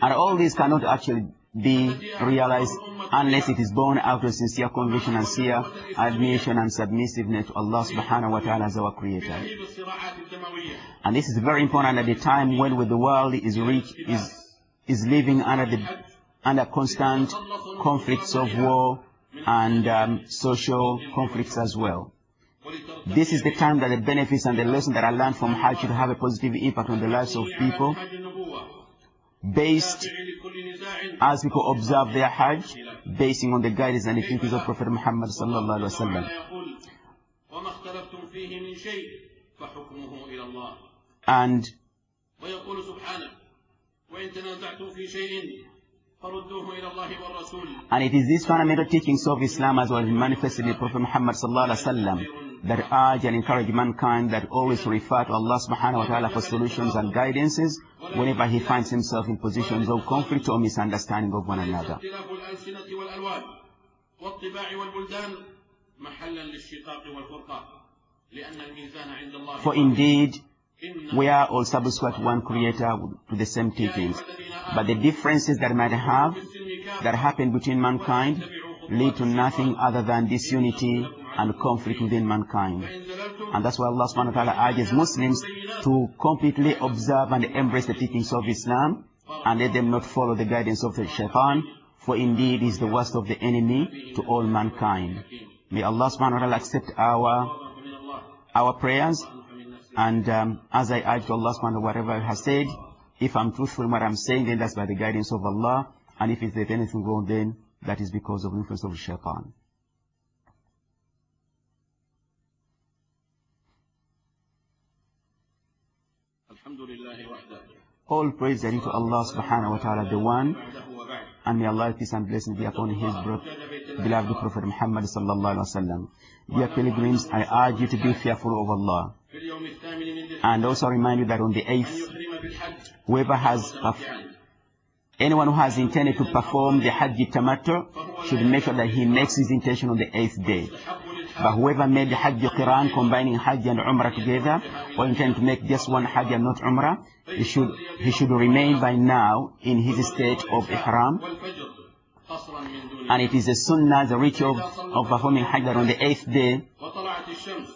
And all these cannot actually be realized unless it is born out of sincere conviction and sincere admission and submissiveness to Allah subhanahu wa ta'ala as our creator. And this is very important at the time when the world is living under constant conflicts of war and social conflicts as well. This is the time that the benefits and the lessons that are learned from Hajj should have a positive impact on the lives of people, based as people observe their Hajj, basing on the guidance and the teachings of Prophet Muhammad sallallahu alaihi wasallam. And it is these fundamental teachings of Islam as well as manifested in Prophet Muhammad sallallahu alaihi wasallam that urge and encourage mankind that always refer to Allah subhanahu wa ta'ala for solutions and guidances whenever he finds himself in positions of conflict or misunderstanding of one another. For indeed, we are all subscribed to one creator, to the same teachings. But the differences that might have, that happen between mankind, lead to nothing other than disunity and conflict within mankind. And that's why Allah subhanahu wa ta'ala urges Muslims to completely observe and embrace the teachings of Islam and let them not follow the guidance of the shaitan, for indeed he is the worst of the enemy to all mankind. May Allah subhanahu wa ta'ala accept our prayers, and as I urge to Allah subhanahu wa ta'ala whatever I have said, if I'm truthful in what I'm saying, then that's by the guidance of Allah, and if there's anything wrong, then that is because of the influence of the shaitan. All praise is to Allah subhanahu wa ta'ala, the one, and may Allah peace and blessing be upon his beloved Prophet Muhammad sallallahu alaihi wasallam. Dear pilgrims, I urge you to be fearful of Allah, and also remind you that on the 8th, anyone who has intended to perform the Hajj Tamattu should make sure that he makes his intention on the 8th day. But whoever made the Hajj Qiran, combining Hajj and Umrah together, or intend to make just one Hajj and not Umrah, he should remain by now in his state of Ihram. And it is a sunnah, the ritual of performing Hajj, that on the 8th day,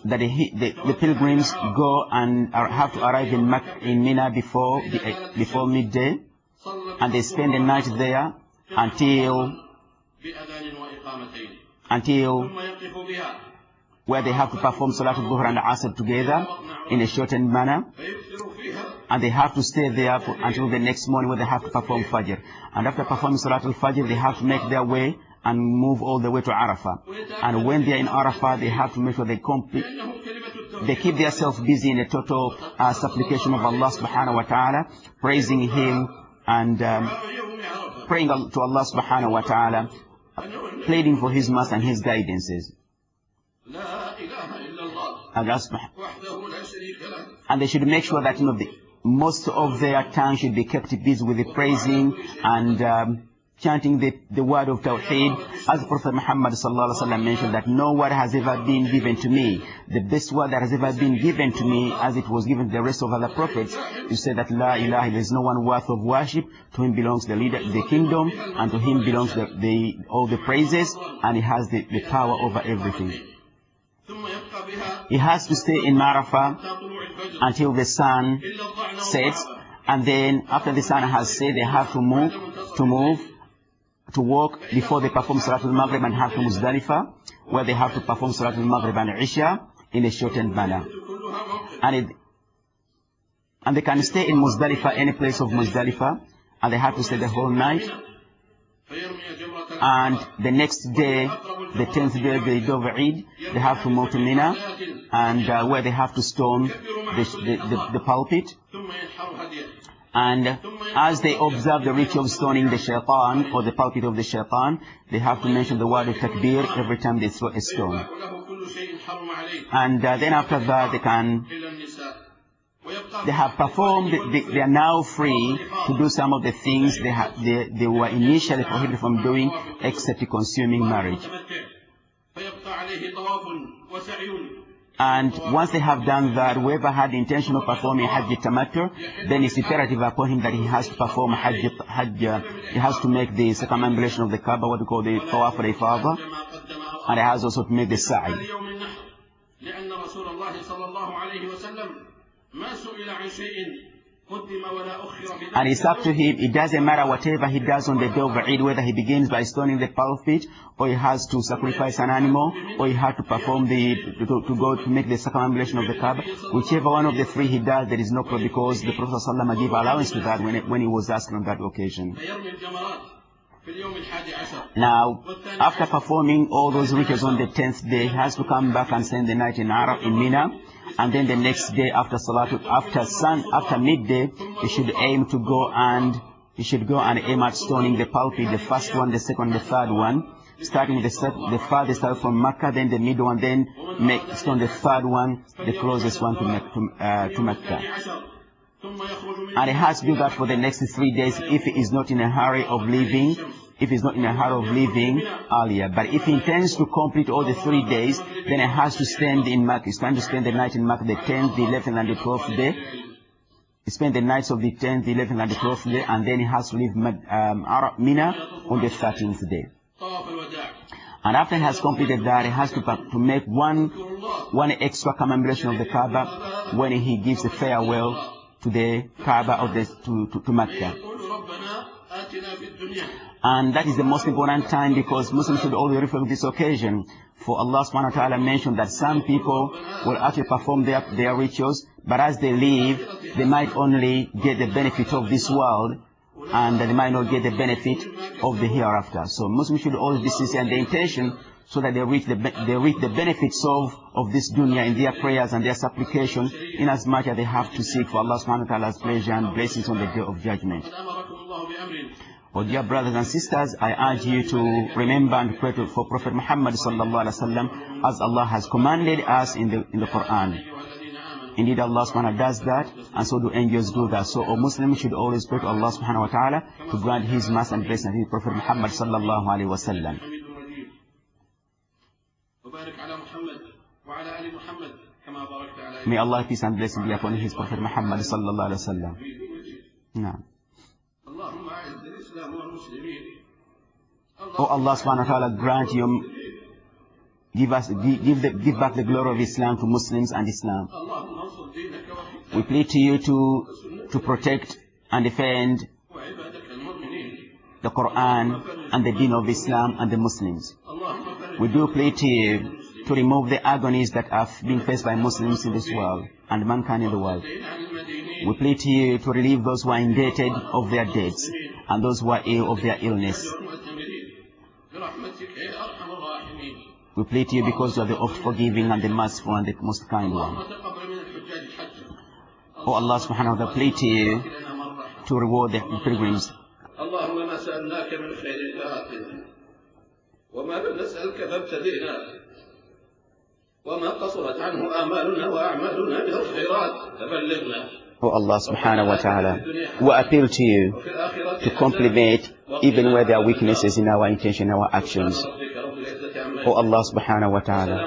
that the pilgrims go and have to arrive in Mina before midday, and they spend the night there until where they have to perform Salatul Dhuhr and Asr together in a shortened manner, and they have to stay there until the next morning where they have to perform Fajr. And after performing Salatul Fajr, they have to make their way and move all the way to Arafah. And when they are in Arafah, they have to make sure they keep themselves busy in a total supplication of Allah subhanahu wa ta'ala, praising him and praying to Allah subhanahu wa ta'ala, pleading for his mercy and his guidances. And they should make sure that most of their time should be kept busy with the praising and chanting the word of Tawheed, as Prophet Muhammad sallallahu alaihi wasallam mentioned that no word has ever been given to me, the best word that has ever been given to me, as it was given to the rest of other prophets, to say that La ilaha, there is no one worth of worship, to him belongs the kingdom, and to him belongs all the praises, and he has the power over everything. He has to stay in Arafah until the sun sets, and then after the sun has set, they have to walk before they perform Salatul Maghrib and have to Muzdalifah, where they have to perform Salatul Maghrib and Isha in a shortened manner. And they can stay in Muzdalifah, any place of Muzdalifah, and they have to stay the whole night. And the next day, the 10th day, the day of Eid, they have to move to Mina, and where they have to stone the pulpit. And as they observe the ritual of stoning the shaitan, or the pulpit of the shaitan, they have to mention the word of takbir every time they throw a stone. And then after that, they have performed, they are now free to do some of the things they were initially prohibited from doing, except consuming marriage. And once they have done that, whoever had the intention of performing Hajj Tamattu, then it's imperative upon him that he has to perform he has to make the circumambulation of the Kaaba, what we call the Tawaf al-Ifada, and he has also to make the Sa'i. And it's up to him. It doesn't matter whatever he does on the day of Eid, whether he begins by stoning the pulpit, or he has to sacrifice an animal, or he has to perform to make the circumambulation of the Kaaba. Whichever one of the three he does, there is no problem, because the Prophet ﷺ gave allowance to that when he was asked on that occasion. Now, after performing all those rituals on the 10th day, he has to come back and spend the night in Mina. And then the next day after midday, he should aim to go and aim at stoning the pulpit, the first one, the second, the third one, starting with the farthest out from Mecca, then the middle one, then stone the third one, the closest one to Mecca. And he has to do that for the next 3 days if he is not in a hurry of leaving. If he's not in a hurry of leaving earlier. But if he intends to complete all the 3 days, then he has to stand in Makkah. He's trying to spend the night in Makkah, the 10th, the 11th, and the 12th day. He spends the nights of the 10th, the 11th, and the 12th day, and then he has to leave Mina on the 13th day. And after he has completed that, he has to make one extra commemoration of the Kaaba when he gives a farewell to the Kaaba to Makkah. And that is the most important time, because Muslims should always refer to this occasion. For Allah subhanahu wa ta'ala mentioned that some people will actually perform their rituals, but as they leave, they might only get the benefit of this world, and they might not get the benefit of the hereafter. So Muslims should always be sincere in their intention, so that they reach the benefits of this dunya in their prayers and their supplication, in as much as they have to seek for Allah subhanahu wa ta'ala's pleasure and blessings on the day of judgment. Oh, dear brothers and sisters, I urge you to remember and pray for Prophet Muhammad sallallahu alaihi wasallam, as Allah has commanded us in the Quran. Indeed, Allah subhanahu wa ta'ala does that, and so do angels do that. So a Muslim should always pray to Allah subhanahu wa ta'ala to grant his mercy and blessing to Prophet Muhammad sallallahu alaihi wasallam. May Allah peace and blessing be upon his Prophet Muhammad sallallahu alaihi wasallam. No. Oh Allah subhanahu wa ta'ala, grant you, give back the glory of Islam to Muslims and Islam. We plead to you to protect and defend the Quran and the deen of Islam and the Muslims. We do plead to you to remove the agonies that have been faced by Muslims in this world and mankind in the world. We plead to you to relieve those who are indebted of their debts and those who are ill of their illness. We plead to you because you are the oft-forgiving and the merciful and the most kind one. Oh Allah subhanahu wa ta'ala, plead to you to reward the pilgrims. Oh Allah subhanahu wa ta'ala, we appeal to you to compliment even where there are weaknesses in our intention, our actions. Oh Allah subhanahu wa ta'ala,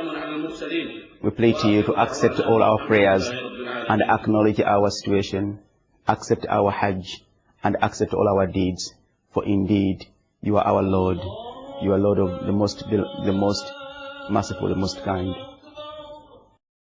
we plead to you to accept all our prayers and acknowledge our situation, accept our Hajj and accept all our deeds. For indeed, you are our Lord. You are Lord of the most merciful, the most kind.